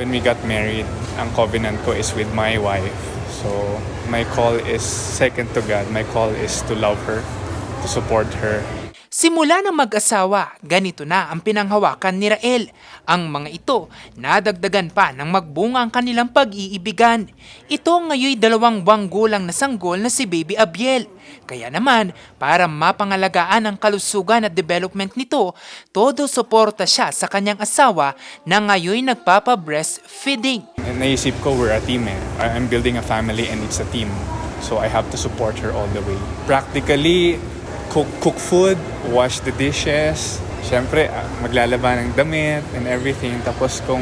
When we got married, ang covenant ko is with my wife. So, my call is second to God. My call is to love her, to support her. Simula ng mag-asawa, ganito na ang pinanghawakan ni Rael. Ang mga ito, nadagdagan pa ng magbunga ang kanilang pag-iibigan. Ito ngayoy 2 buwang gulang na sanggol na si Baby Abiel. Kaya naman, para mapangalagaan ang kalusugan at development nito, todo suporta siya sa kanyang asawa na ngayoy nagpapa-breastfeeding. Naisip ko, we're a team eh. I'm building a family and it's a team. So, I have to support her all the way. Practically, cook food, wash the dishes, syempre maglalaba ng damit and everything. Tapos kung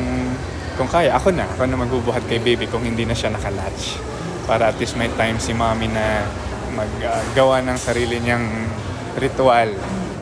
kaya, ako na magbubuhat kay baby kung hindi na siya nakalatch. Para at least may time si mommy na maggawa ng sarili niyang ritual.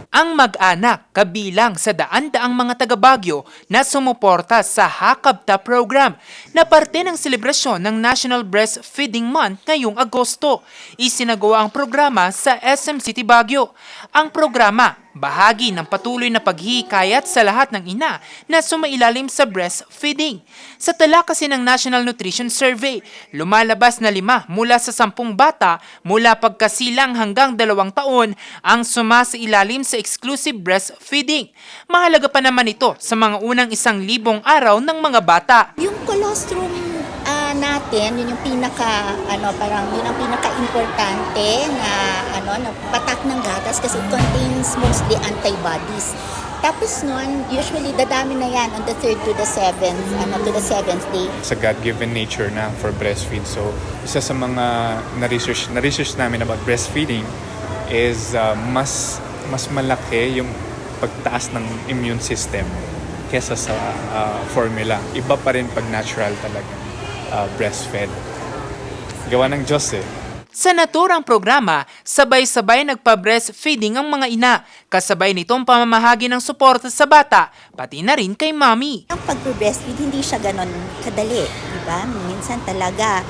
Ang mag-anak kabilang sa daan-daang mga taga-Baguio na sumuporta sa Hakabta program na parte ng selebrasyon ng National Breastfeeding Month ngayong Agosto. Isinagawa ang programa sa SM City Baguio. Ang programa, bahagi ng patuloy na paghihikayat sa lahat ng ina na sumailalim sa breastfeeding. Sa tala kasi ng National Nutrition Survey, lumalabas na 5 mula sa 10 bata mula pagkasilang hanggang 2 taon ang sumasailalim sa exclusive breastfeeding. Mahalaga pa naman ito sa mga unang 1,000 araw ng mga bata. Yung colostrum natin, yun yung yun ang pinaka-importante na patak ng gatas kasi it contains mostly antibodies. Tapos nun, usually dadami na yan on the 3rd to the 7th day. Sa God-given nature na for breastfeed. So, isa sa mga na-research namin about breastfeeding is mas malaki yung pagtaas ng immune system kesa sa formula. Iba pa rin pag natural talaga breastfed. Gawa ng Diyos eh. Sa naturang programa, sabay-sabay nagpa-breastfeeding ang mga ina, kasabay nitong pamamahagi ng suporta sa bata, pati na rin kay mommy. Ang pag-breastfeed, hindi siya ganon kadali, di ba? Minsan talaga,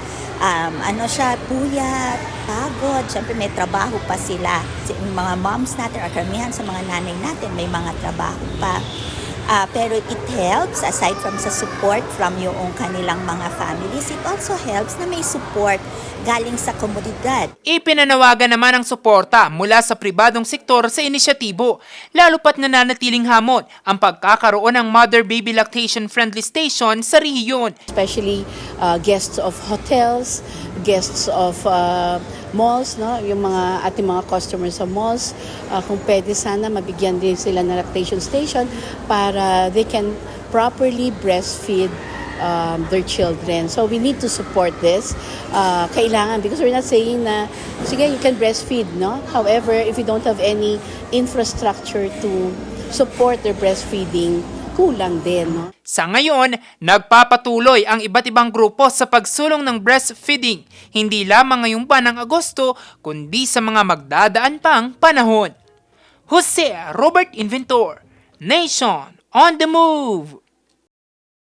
siya, puyat, pagod, syempre may trabaho pa sila. Yung mga moms natin, or karamihan sa mga nanay natin, may mga trabaho pa. Pero it helps, aside from sa support from yung kanilang mga families, it also helps na may support galing sa komunidad. Ipinanawagan naman ang suporta mula sa pribadong sektor sa inisyatibo, lalo pat nananatiling hamon ang pagkakaroon ng mother-baby lactation-friendly station sa rehiyon. Especially guests of hotels, guests of malls, no? Yung ating mga customers sa malls, kung pwede sana mabigyan din sila ng lactation station para they can properly breastfeed their children. So we need to support this. Kailangan, because we're not saying na, sige, you can breastfeed, no? However, if you don't have any infrastructure to support their breastfeeding, kulang din, no? Sa ngayon, nagpapatuloy ang iba't ibang grupo sa pagsulong ng breastfeeding, hindi lamang ngayong buwan ng Agosto, kundi sa mga magdadaan pang panahon. Jose Robert Inventor, Nation on the Move!